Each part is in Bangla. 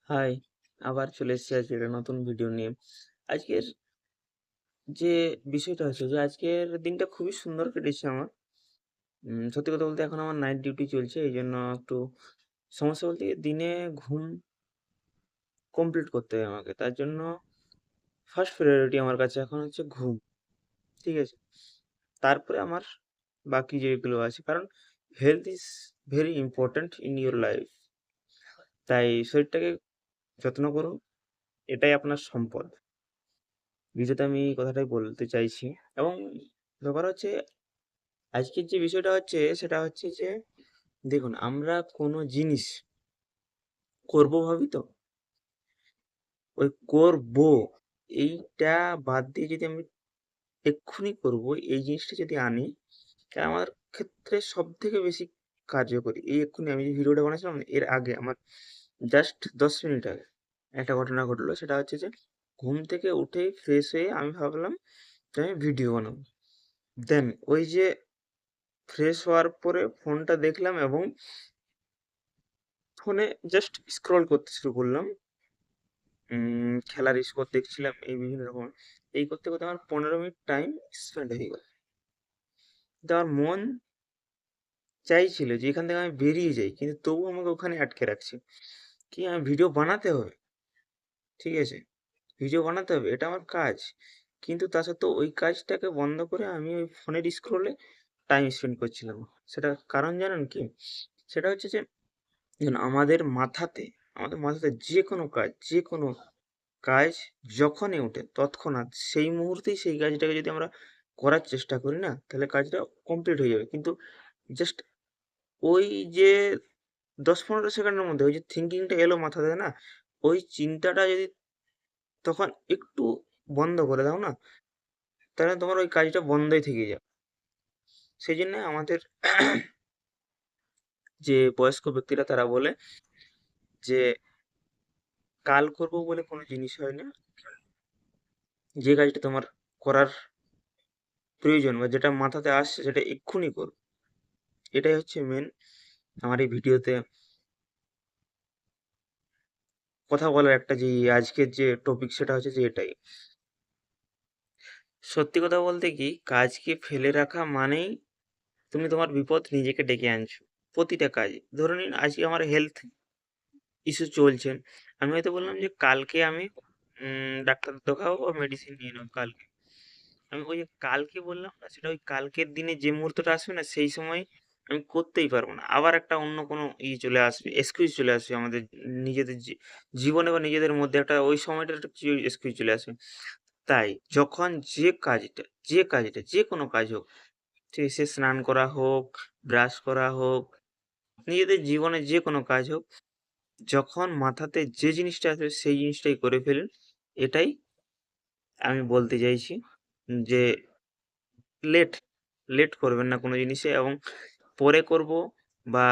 হাই! আবার চলে এসেছি আজকে একটা নতুন ভিডিও নিয়ে। আজকের যে বিষয়টা হচ্ছে যে আজকের দিনটা খুবই সুন্দর কেটেছে আমার। সত্যি কথা বলতে এখন আমার নাইট ডিউটি চলছে। এইজন্য একটু সমস্যা বলতে কি দিনে ঘুম কমপ্লিট করতে হয় আমাকে। তার জন্য ফার্স্ট প্রায়োরিটি আমার কাছে এখন হচ্ছে ঘুম। ঠিক আছে? তারপরে আমার বাকি যেগুলো আছে। কারণ health is very important in your life. তাই শরীরটাকে যত্ন করুন। এটাই আপনার সম্পদ। ভিডিওতে আমি এই কথাটাই বলতে চাইছি এবং ব্যাপার হচ্ছে আজকের যে বিষয়টা হচ্ছে সেটা হচ্ছে যে দেখুন আমরা কোনো জিনিস করব ভাবি তো ওই করব এইটা বাদ দিয়ে যদি আমি এক্ষুনি করব এই জিনিসটা যদি আনি তা আমার ক্ষেত্রে সব থেকে বেশি কার্যকরী। এই এক্ষুনি আমি যে ভিডিওটা বানাচ্ছিলাম না, এর আগে আমার জাস্ট 10 মিনিট আগে একটা ঘটনা ঘটলো। সেটা হচ্ছে যে ঘুম থেকে উঠেই ফ্রেশ হয়ে আমি ভাবলাম যে আমি ভিডিও বানাবো। দেন ওই যে ফ্রেশ হওয়ার পরে ফোনটা দেখলাম এবং ফোনে জাস্ট স্ক্রল করতে শুরু করলাম। খেলার স্কোর দেখছিলাম এই বিভিন্ন রকম। এই করতে, করতে আমার ১৫ মিনিট টাইম স্পেন্ড হয়ে গেল। কিন্তু আমার মন চাইছিল যে এখান থেকে আমি বেরিয়ে যাই। কিন্তু তবুও আমাকে ওখানে আটকে রাখছে। কি আমি ভিডিও বানাতে হবে। ঠিক আছে? ভিডিও বানাতে হবে। এটা আমার কাজ। কিন্তু তা সত্ত্বেও ওই কাজটাকে বন্ধ করে আমি ওই ফোনের স্ক্রলে টাইম স্পেন্ড করছিলাম। সেটার কারণ জানেন কি? সেটা হচ্ছে যে দেখুন আমাদের মাথাতে যেকোনো কাজ যখনই ওঠে তৎক্ষণাৎ সেই মুহূর্তেই সেই কাজটাকে যদি আমরা করার চেষ্টা করি না, তাহলে কাজটা কমপ্লিট হয়ে যাবে। কিন্তু জাস্ট ওই যে ১০-১৫ সেকেন্ডের মধ্যে ওই যে থিংকিংটা এলো মাথাতে না, ওই চিন্তাটা যদি তখন একটু বন্ধ করে দাও না, তাহলে তোমার ওই কাজটা বন্ধই থেকে যাবে। সেজন্য আমাদের যে বয়স্ক ব্যক্তিরা তারা বলে যে, "কাল করব বলে কোনো জিনিস হয় না। যে কাজটা তোমার করার প্রয়োজন বা যেটা মাথাতে আসছে সেটা এক্ষুনি করো।" এটাই হচ্ছে মেন আমার এই ভিডিওতে কথা বলার একটা যে আজকের যে টপিক সেটা হচ্ছে যে এটাই। সত্যি কথা বলতে কি কাজকে ফেলে রাখা মানেই তুমি তোমার বিপদ নিজেকে ডেকে আনছো। প্রতিটা কাজে। ধরে নিন আজকে আমার হেলথ ইস্যু চলছে। আমি হয়তো বললাম যে কালকে আমি ডাক্তার দেখাবো বা মেডিসিন নিয়ে নেবো কালকে। আমি ওই যে কালকে বললাম না সেটা ওই কালকের দিনে যে মুহূর্তটা আসবে না সেই সময় আমি করতেই পারবো না। আবার একটা অন্য কোনো চলে আসবে, এক্সকিউজ চলে আসবে আমাদের নিজেদের জীবনে বা নিজেদের মধ্যে একটা ওই সময়টার একটা কিছু এক্সকিউজ চলে আসবে। তাই যখন যে কাজটা যেকোনো কাজ হোক, ঠিক আছে? সে স্নান করা হোক, ব্রাশ করা হোক, নিজেদের জীবনে যেকোনো কাজ হোক, যখন মাথাতে যে জিনিসটা আসবে সেই জিনিসটাই করে ফেলুন। এটাই আমি বলতে চাইছি যে লেট, লেট করবেন না কোনো জিনিসে এবং পরে করব বা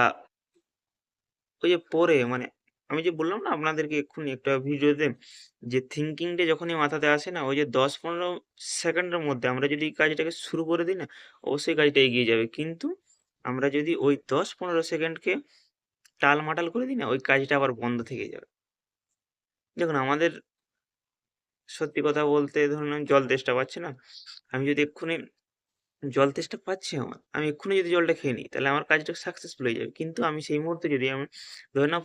ওই যে পরে মানে আমি যে বললাম না আপনাদেরকে এক্ষুনি একটা ভিডিওতে যে থিংকিংটা যখনই মাথাতে আসে না ওই যে ১০-১৫ সেকেন্ডের মধ্যে আমরা যদি এই কাজটাকে শুরু করে দিই না অবশ্যই কাজটা এগিয়ে যাবে। কিন্তু আমরা যদি ওই ১০-১৫ সেকেন্ডকে টালমাটাল করে দিই না ওই কাজটা আবার বন্ধ থেকে যাবে। দেখুন আমাদের সত্যি কথা বলতে ধরুন আমি জল তেষ্টা পাচ্ছি না? আমি যদি এক্ষুনি জল তেষ্টা পাচ্ছে আমার। আমি এক্ষুনি যদি জলটা খেয়ে নিই, তাহলে আমার কাজটা সাকসেসফুল হয়ে যাবে। কিন্তু আমি সেই মুহূর্তে যদি আমি ধরে নাও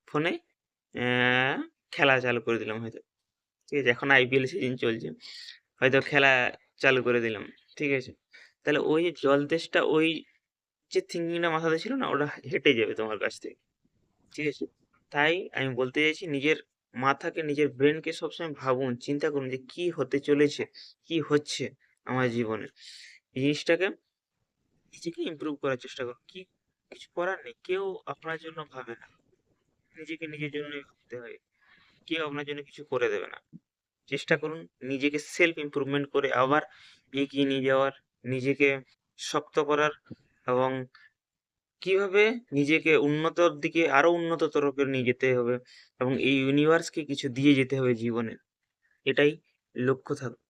ফোনে অ্যা খেলা চালু করে দিলাম হয়তো। ঠিক আছে? এখন আইপিএল সিজন চলছে। হয়তো খেলা চালু করে দিলাম। ঠিক আছে? তাহলে ওই যে জল তেষ্টা ওই যে থিংকিংটা মাথাতে ছিল না ওটা হেঁটে যাবে তোমার কাছ থেকে। ঠিক আছে? তাই আমি বলতে চাইছি নিজের ব্রেইনকে সবসময় ভাবুন, চিন্তা করুন যে কি হতে চলেছে, কি হচ্ছে আমার জীবনে। এই জিনিসটাকে নিজেকে ইমপ্রুভ করার চেষ্টা করুন। কিছু করার নেই। কেউ আপনার জন্য ভাবে না। নিজেকে নিজের জন্যই ভাবতে হয়। কেউ আপনার জন্য কিছু করে দেবে না। চেষ্টা করুন নিজেকে সেলফ ইমপ্রুভমেন্ট করে আবার এগিয়ে নিয়ে যাওয়ার, নিজেকে শক্ত করার এবং কিভাবে নিজেকে উন্নতর দিকে আরো উন্নততর করে নিয়ে যেতে হবে এবং এই ইউনিভার্সকে কিছু দিয়ে যেতে হবে জীবনে। এটাই লক্ষ্য